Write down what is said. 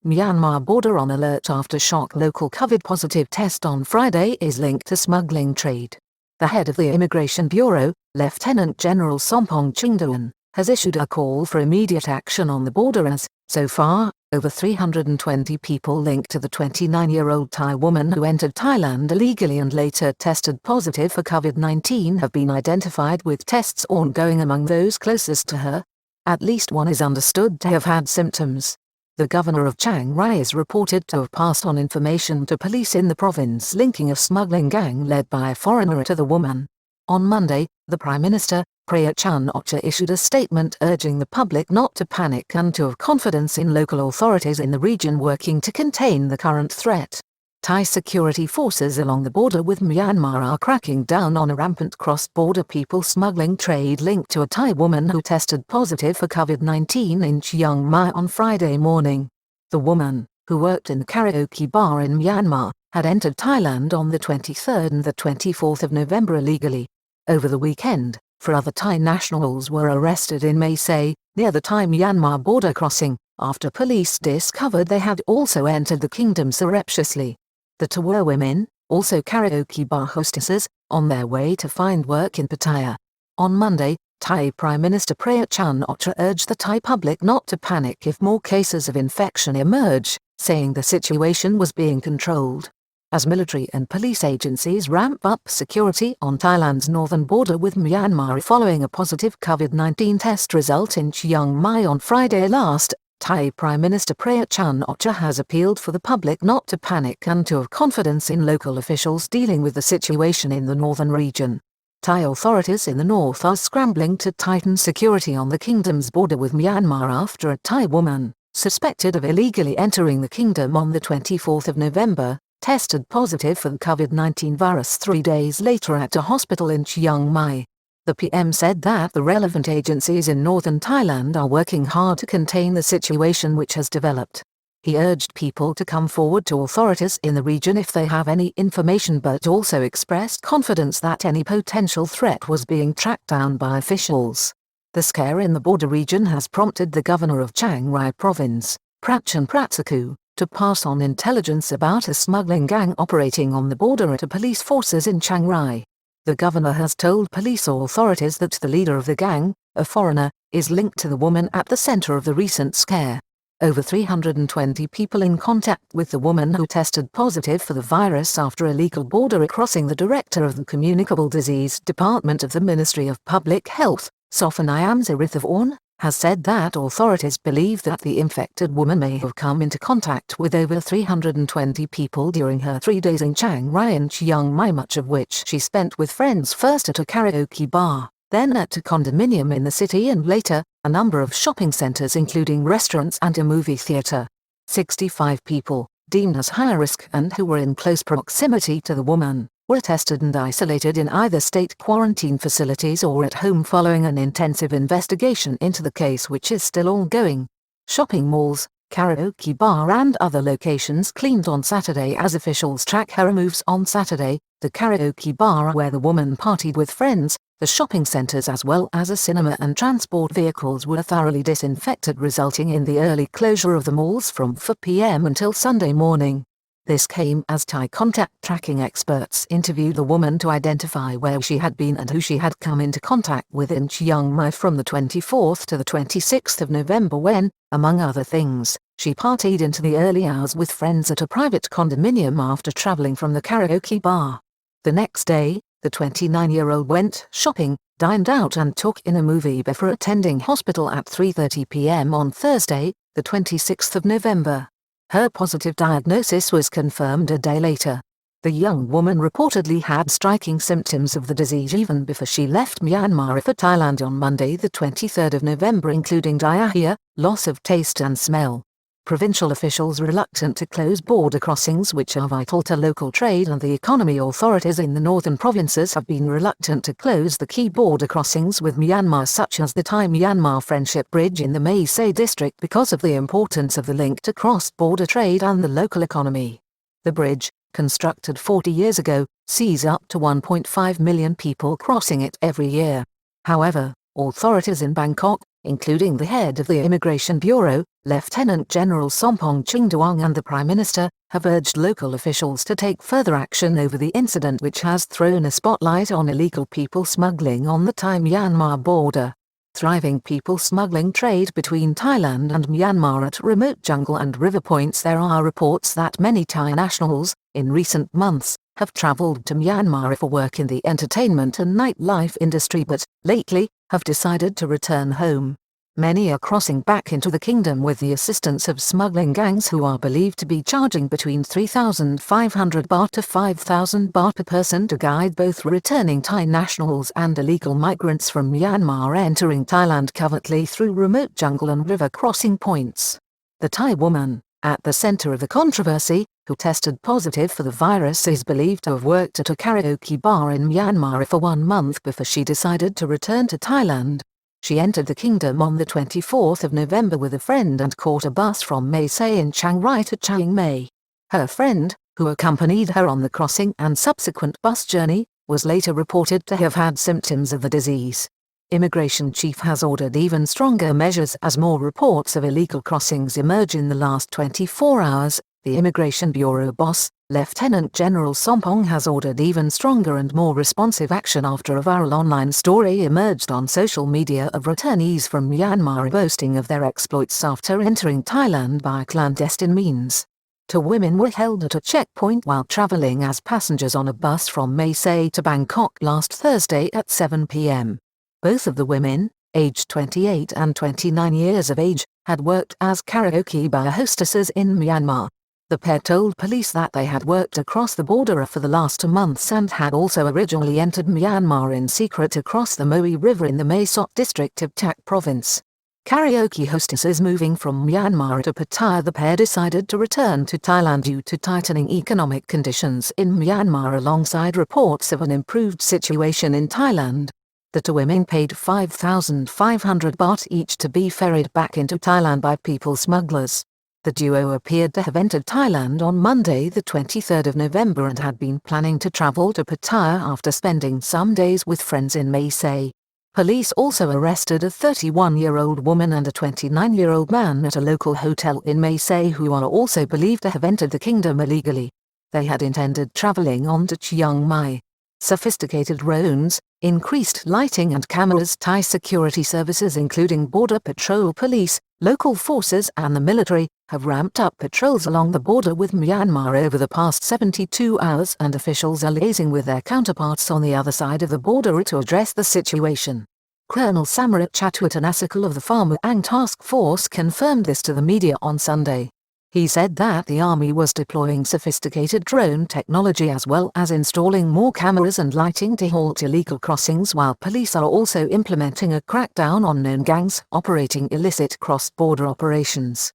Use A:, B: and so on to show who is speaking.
A: Myanmar border on alert after shock local COVID-positive test on Friday is linked to smuggling trade. The head of the Immigration Bureau, Lieutenant General Sompong Chingduan, has issued a call for immediate action on the border as, so far, over 320 people linked to the 29-year-old Thai woman who entered Thailand illegally and later tested positive for COVID-19 have been identified with tests ongoing among those closest to her. At least one is understood to have had symptoms. The Governor of Chiang Rai is reported to have passed on information to police in the province linking a smuggling gang led by a foreigner to the woman. On Monday, the Prime Minister, Prayut Chan, issued a statement urging the public not to panic and to have confidence in local authorities in the region working to contain the current threat. Thai security forces along the border with Myanmar are cracking down on a rampant cross-border people smuggling trade linked to a Thai woman who tested positive for COVID-19 in Chiang Mai on Friday morning. The woman, who worked in the karaoke bar in Myanmar, had entered Thailand on the 23rd and the 24th of November illegally. Over the weekend, 4 other Thai nationals were arrested in Mae Say, near the Thai-Myanmar border crossing, after police discovered they had also entered the kingdom surreptitiously. The two were women, also karaoke bar hostesses, on their way to find work in Pattaya. On Monday, Thai Prime Minister Prayut Chan urged the Thai public not to panic if more cases of infection emerge, saying the situation was being controlled. As military and police agencies ramp up security on Thailand's northern border with Myanmar following a positive COVID-19 test result in Chiang Mai on Friday last, Thai Prime Minister Prayut Chan has appealed for the public not to panic and to have confidence in local officials dealing with the situation in the northern region. Thai authorities in the north are scrambling to tighten security on the kingdom's border with Myanmar after a Thai woman, suspected of illegally entering the kingdom on the 24th of November, tested positive for the COVID-19 virus 3 days later at a hospital in Chiang Mai. The PM said that the relevant agencies in northern Thailand are working hard to contain the situation which has developed. He urged people to come forward to authorities in the region if they have any information, but also expressed confidence that any potential threat was being tracked down by officials. The scare in the border region has prompted the Governor of Chiang Rai Province, Prayut Chan, to pass on intelligence about a smuggling gang operating on the border to police forces in Chiang Rai. The governor has told police authorities that the leader of the gang, a foreigner, is linked to the woman at the center of the recent scare. Over 320 people in contact with the woman who tested positive for the virus after illegal border crossing. The director of the Communicable Disease Department of the Ministry of Public Health, Sophanayam Sirithavorn, has said that authorities believe that the infected woman may have come into contact with over 320 people during her 3 days in Chiang Rai and Chiang Mai, much of which she spent with friends, first at a karaoke bar, then at a condominium in the city and later, a number of shopping centers including restaurants and a movie theater. 65 people, deemed as high risk and who were in close proximity to the woman, were tested and isolated in either state quarantine facilities or at home following an intensive investigation into the case, which is still ongoing. Shopping malls, karaoke bar and other locations cleaned on Saturday as officials track her moves. On Saturday, the karaoke bar where the woman partied with friends, the shopping centers as well as a cinema and transport vehicles were thoroughly disinfected, resulting in the early closure of the malls from 4 p.m. until Sunday morning. This came as Thai contact tracking experts interviewed the woman to identify where she had been and who she had come into contact with in Chiang Mai from the 24th to the 26th of November when, among other things, she partied into the early hours with friends at a private condominium after traveling from the karaoke bar. The next day, the 29-year-old went shopping, dined out and took in a movie before attending hospital at 3:30 p.m. on Thursday, the 26th of November. Her positive diagnosis was confirmed a day later. The young woman reportedly had striking symptoms of the disease even before she left Myanmar for Thailand on Monday the 23rd of November, including diarrhea, loss of taste and smell. Provincial officials reluctant to close border crossings which are vital to local trade and the economy. Authorities in the northern provinces have been reluctant to close the key border crossings with Myanmar, such as the Thai-Myanmar Friendship Bridge in the Mae Say district, because of the importance of the link to cross-border trade and the local economy. The bridge, constructed 40 years ago, sees up to 1.5 million people crossing it every year. However, authorities in Bangkok, including the head of the Immigration Bureau, Lieutenant General Sompong Chingduan and the Prime Minister have urged local officials to take further action over the incident, which has thrown a spotlight on illegal people smuggling on the Thai-Myanmar border. Thriving people smuggling trade between Thailand and Myanmar at remote jungle and river points. There are reports that many Thai nationals, in recent months, have travelled to Myanmar for work in the entertainment and nightlife industry, but, lately, have decided to return home. Many are crossing back into the kingdom with the assistance of smuggling gangs who are believed to be charging between 3,500 baht to 5,000 baht per person to guide both returning Thai nationals and illegal migrants from Myanmar entering Thailand covertly through remote jungle and river crossing points. The Thai woman, at the center of the controversy, who tested positive for the virus, is believed to have worked at a karaoke bar in Myanmar for 1 month before she decided to return to Thailand. She entered the kingdom on the 24th of November with a friend and caught a bus from Mae Say in Chiang Rai to Chiang Mai. Her friend, who accompanied her on the crossing and subsequent bus journey, was later reported to have had symptoms of the disease. Immigration chief has ordered even stronger measures as more reports of illegal crossings emerge in the last 24 hours. The Immigration Bureau boss, Lieutenant General Sompong, has ordered even stronger and more responsive action after a viral online story emerged on social media of returnees from Myanmar boasting of their exploits after entering Thailand by clandestine means. 2 women were held at a checkpoint while travelling as passengers on a bus from Mae Say to Bangkok last Thursday at 7 p.m. Both of the women, aged 28 and 29 years of age, had worked as karaoke bar hostesses in Myanmar. The pair told police that they had worked across the border for the last 2 months and had also originally entered Myanmar in secret across the Moe River in the Mae Sot district of Tak province. Karaoke hostesses moving from Myanmar to Pattaya, the pair decided to return to Thailand due to tightening economic conditions in Myanmar alongside reports of an improved situation in Thailand. The 2 women paid 5,500 baht each to be ferried back into Thailand by people smugglers. The duo appeared to have entered Thailand on Monday the 23rd of November and had been planning to travel to Pattaya after spending some days with friends in Mae Say. Police also arrested a 31-year-old woman and a 29-year-old man at a local hotel in Mae Say who are also believed to have entered the kingdom illegally. They had intended traveling on to Chiang Mai. Sophisticated drones, increased lighting and cameras. Thai security services including Border Patrol Police, local forces and the military, have ramped up patrols along the border with Myanmar over the past 72 hours, and officials are liaising with their counterparts on the other side of the border to address the situation. Colonel Samrat Chatwattanasakal of the Pha Muang Task Force confirmed this to the media on Sunday. He said that the army was deploying sophisticated drone technology as well as installing more cameras and lighting to halt illegal crossings, while police are also implementing a crackdown on known gangs operating illicit cross-border operations.